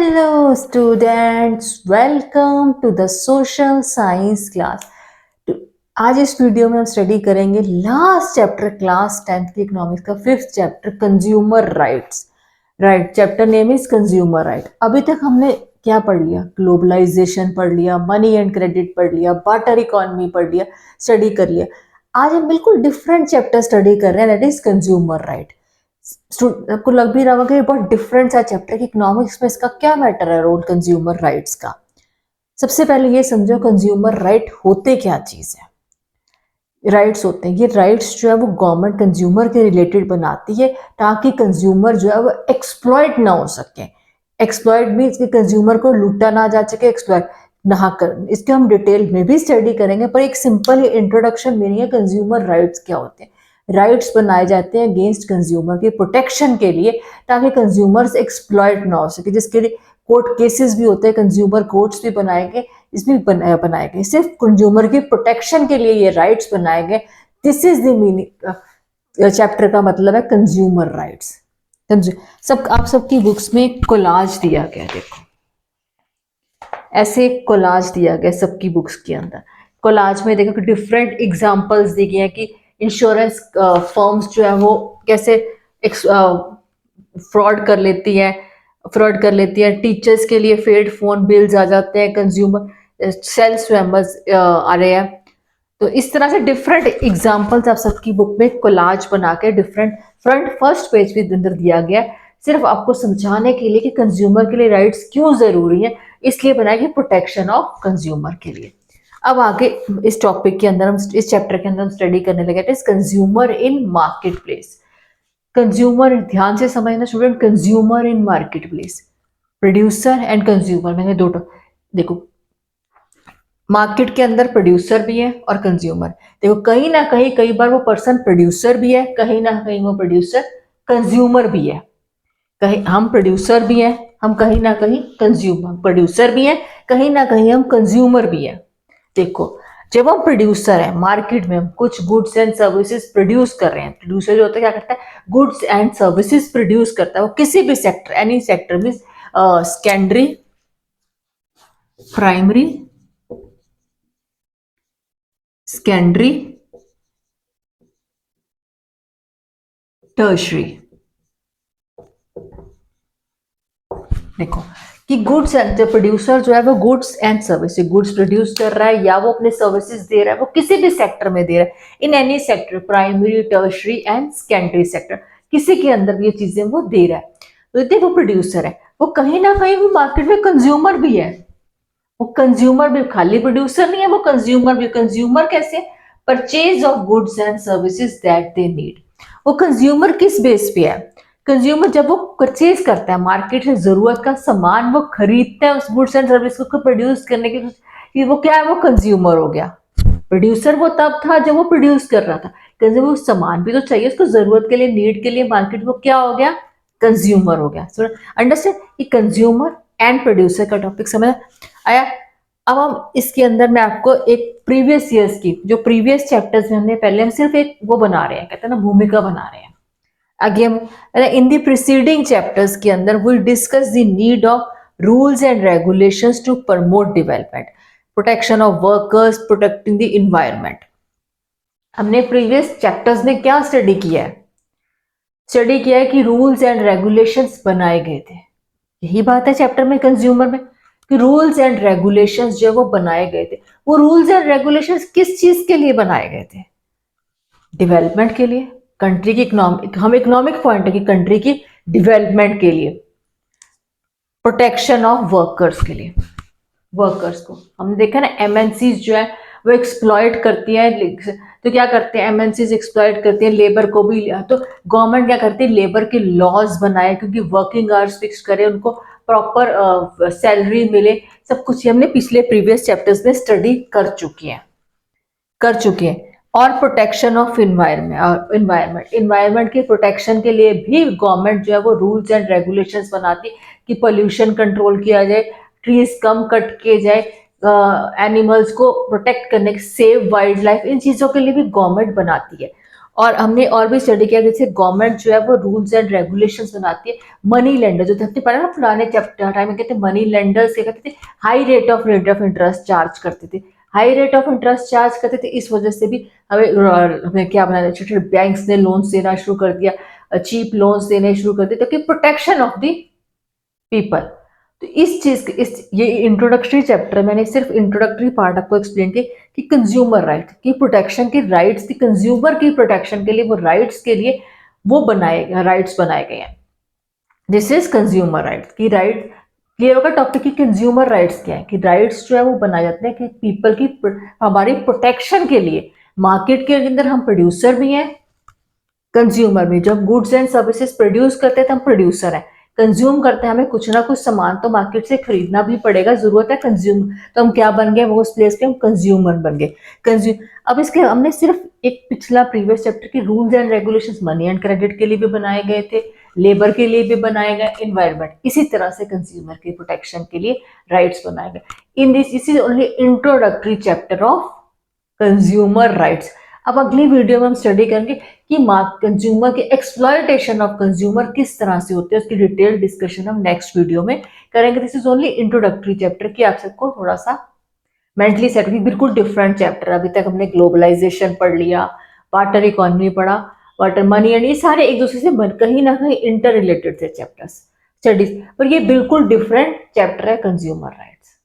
Hello students, welcome to the social science class. तो आज इस वीडियो में हम स्टडी करेंगे लास्ट चैप्टर क्लास 10th की इकोनॉमिक्स का 5th chapter consumer rights. Right, chapter name is consumer right. अभी तक हमने क्या पढ़ लिया? ग्लोबलाइजेशन पढ़ लिया, मनी एंड क्रेडिट पढ़ लिया, बार्टर इकोनॉमी पढ़ लिया, स्टडी कर लिया. आज हम बिल्कुल डिफरेंट चैप्टर स्टडी कर रहे हैं, दैट इज कंज्यूमर राइट. आपको लग भी रहा होगा कि बहुत डिफरेंट सा चैप्टर, इकोनॉमिक्स में इसका क्या मैटर है रोल कंज्यूमर राइट्स का. सबसे पहले ये समझो कंज्यूमर राइट होते क्या चीज है. राइट्स होते हैं, ये राइट्स जो है वो गवर्नमेंट कंज्यूमर के रिलेटेड बनाती है ताकि कंज्यूमर जो है वो एक्सप्लॉइट ना हो सके. एक्सप्लॉइट मीन्स कि कंज्यूमर को लूटा ना जा सके, एक्सप्लॉइट ना कर. इसके हम डिटेल में भी स्टडी करेंगे, पर एक सिंपल इंट्रोडक्शन मीनिंग है कंज्यूमर राइट्स क्या होते हैं. राइट्स बनाए जाते हैं अगेंस्ट कंज्यूमर की प्रोटेक्शन के लिए ताकि कंज्यूमर्स एक्सप्लॉइट ना हो सके, जिसके लिए कोर्ट केसेस भी होते हैं, कंज्यूमर कोर्ट्स भी बनाए गए, इसमें बनाए गए सिर्फ कंज्यूमर की प्रोटेक्शन के लिए ये राइट्स बनाए गए. This is the meaning chapter का मतलब है कंज्यूमर राइट्स. सब आप सबकी बुक्स में कोलाज दिया गया, देखो ऐसे कोलाज दिया गया सबकी बुक्स के अंदर. कोलाज में देखो डिफरेंट एग्जांपल्स दी गई हैं कि इंश्योरेंस फर्म्स जो है वो कैसे फ्रॉड कर लेती है. टीचर्स के लिए फेड फोन बिल्स आ जाते हैं, कंज्यूमर सेल्फ स्वैमर्स आ रहे हैं. तो इस तरह से डिफरेंट एग्जांपल्स आप सबकी बुक में कोलाज बना के डिफरेंट फर्स्ट पेज के अंदर दिया गया है, सिर्फ आपको समझाने के लिए कि कंज्यूमर के लिए राइट्स क्यों जरूरी है, इसलिए बनाया कि प्रोटेक्शन ऑफ कंज्यूमर के लिए. अब आगे इस टॉपिक के अंदर हम इस चैप्टर के अंदर हम स्टडी करने लगे थे consumer in market place. Consumer, ध्यान से समझना student, consumer in market place, producer and consumer. मैंने दो देखो मार्केट के अंदर प्रोड्यूसर भी है और कंज्यूमर. देखो कहीं ना कहीं कई बार वो पर्सन प्रोड्यूसर भी है, कहीं ना कहीं वो प्रोड्यूसर कंज्यूमर भी है. कहीं हम प्रोड्यूसर भी हैं, हम कहीं ना कहीं कंज्यूमर, प्रोड्यूसर भी हैं, कहीं ना कहीं हम कंज्यूमर भी हैं. देखो जब हम प्रोड्यूसर हैं, मार्केट में हम कुछ गुड्स एंड सर्विसेज प्रोड्यूस कर रहे हैं. प्रोड्यूसर जो होता है क्या करता है? गुड्स एंड सर्विसेज प्रोड्यूस करता है. वो किसी भी सेक्टर, एनी सेक्टर में, सेकेंडरी, प्राइमरी, सेकेंडरी, टर्शरी. देखो कि गुड्स एंड प्रोड्यूसर जो है वो goods and services, goods produce कर रहा है या वो अपने सर्विसेज दे रहा है, वो किसी भी सेक्टर में दे रहा है, in any sector, primary, tertiary and secondary sector, किसी के अंदर ये चीजें वो दे रहा है. तो देखो वो प्रोड्यूसर है, वो कहीं ना कहीं वो मार्केट में कंज्यूमर भी है. वो कंज्यूमर भी, खाली प्रोड्यूसर नहीं है, वो कंज्यूमर भी. कंज्यूमर कैसे? Purchase of goods and services that they need. वो कंज्यूमर किस बेस पे है? कंज्यूमर जब वो परचेज करता है, मार्केट से जरूरत का सामान वो खरीदता है उस गुड्स एंड सर्विस को प्रोड्यूस करने के लिए, वो क्या है? वो कंज्यूमर हो गया. प्रोड्यूसर वो तब था जब वो प्रोड्यूस कर रहा था, क्योंकि वो सामान भी तो चाहिए उसको, जरूरत के लिए, नीड के लिए मार्केट, वो क्या हो गया? कंज्यूमर हो गया. अंडरस्टैंड? ये कंज्यूमर एंड प्रोड्यूसर का टॉपिक समझ आया. अब हम इसके अंदर मैं आपको एक प्रीवियस ईयर्स की, जो प्रीवियस चैप्टर्स में हमने पहले, हम सिर्फ एक वो बना रहे हैं, कहते हैं ना भूमिका बना रहे हैं. Again in the preceding chapters के अंदर we discuss the need of rules and regulations to promote development, protection of workers, protecting the environment. हमने प्रीवियस चैप्टर्स में क्या स्टडी किया है? स्टडी किया है कि रूल्स एंड रेगुलेशंस बनाए गए थे. यही बात है चैप्टर में कंज्यूमर में कि रूल्स एंड रेगुलेशंस जो वो बनाए गए थे. वो रूल्स एंड रेगुलेशंस किस चीज के लिए बनाए गए थे? डेवलपमेंट के लिए, कंट्री की इकोनॉमिक, हम इकोनॉमिक पॉइंट है कि कंट्री की डेवलपमेंट के लिए, प्रोटेक्शन ऑफ वर्कर्स के लिए. वर्कर्स को हमने देखा ना, एमएनसीज जो है वो एक्सप्लॉइट करती है. तो क्या करते हैं? एमएनसीज एक्सप्लॉइट करती हैं लेबर को भी. तो गवर्नमेंट क्या करती है? लेबर के लॉज बनाए, क्योंकि वर्किंग आवर्स फिक्स करे, उनको प्रॉपर सैलरी मिले, सब कुछ हमने पिछले प्रीवियस चैप्टर्स में स्टडी कर चुके हैं. और प्रोटेक्शन ऑफ इन्वायरमेंट की प्रोटेक्शन के लिए भी गवर्नमेंट जो है वो रूल्स एंड रेगुलेशंस बनाती कि पोल्यूशन कंट्रोल किया जाए, ट्रीज कम कट किए जाए, एनिमल्स को प्रोटेक्ट करने के, सेव वाइल्ड लाइफ, इन चीजों के लिए भी गवर्नमेंट बनाती है. और हमने और भी स्टडी किया, जैसे गवर्नमेंट जो है वो रूल्स एंड रेगुलेशंस बनाती है। मनी लेंडर जो हमने पढ़ा ना पुराने चैप्टर टाइम में, कहते हैं मनी लेंडर्स क्या करते थे, high rate of interest charge करते थे। High rate of interest charge करते थे, इस वजह से भी हमें क्या बनाया, छोटे छोटे बैंक्स ने लोन्स देना शुरू कर दिया, चीप लोन्स देने शुरू कर दिए, ताकि प्रोटेक्शन ऑफ द पीपल। तो इस चीज के इस ये इंट्रोडक्टरी चैप्टर, मैंने सिर्फ इंट्रोडक्टरी पार्ट आपको एक्सप्लेन किया कि कंज्यूमर राइट की प्रोटेक्शन के राइट्स की, कंज्यूमर की प्रोटेक्शन के लिए वो राइट्स के लिए वो राइट्स बनाए गए हैं। दिस इज कंज्यूमर राइट्स की राइट। क्लियर होगा टॉपिक की कंज्यूमर राइट्स क्या है, कि राइट्स जो है वो बनाए जाते हैं कि पीपल की हमारी प्रोटेक्शन के लिए। मार्केट के अंदर हम प्रोड्यूसर भी हैं, कंज्यूमर भी। जब गुड्स एंड सर्विसेज प्रोड्यूस करते हैं तो हम प्रोड्यूसर हैं, कंज्यूम करते हैं हमें कुछ ना कुछ सामान तो मार्केट से खरीदना भी पड़ेगा, जरूरत है कंज्यूम, तो हम क्या बन गए, वो उस प्लेस पे हम कंज्यूमर बन गए। कंज्यूम अब इसके हमने सिर्फ एक पिछला प्रीवियस चैप्टर के rules and regulations money and credit के लिए भी बनाए गए थे, लेबर के लिए भी बनाए गए, इन्वायरमेंट, इसी तरह से कंज्यूमर की प्रोटेक्शन के लिए राइट्स बनाए गए। In this is only introductory chapter of consumer rights. अब अगली वीडियो में हम स्टडी करेंगे कि कंज्यूमर के एक्सप्लॉयटेशन ऑफ कंज्यूमर किस तरह से होते हैं, उसकी डिटेल डिस्कशन हम नेक्स्ट वीडियो में करेंगे। This is only introductory chapter की आप सबको थोड़ा सा मेंटली सेट की, बिल्कुल डिफरेंट चैप्टर। अभी तक हमने ग्लोबलाइजेशन पढ़ लिया, वाटर इकोनॉमी पढ़ा, वाटर मनी एंड, ये सारे एक दूसरे से कहीं ना कहीं इंटर रिलेटेड थे चैप्टर्स स्टडीज, और ये बिल्कुल डिफरेंट चैप्टर है कंज्यूमर राइट्स।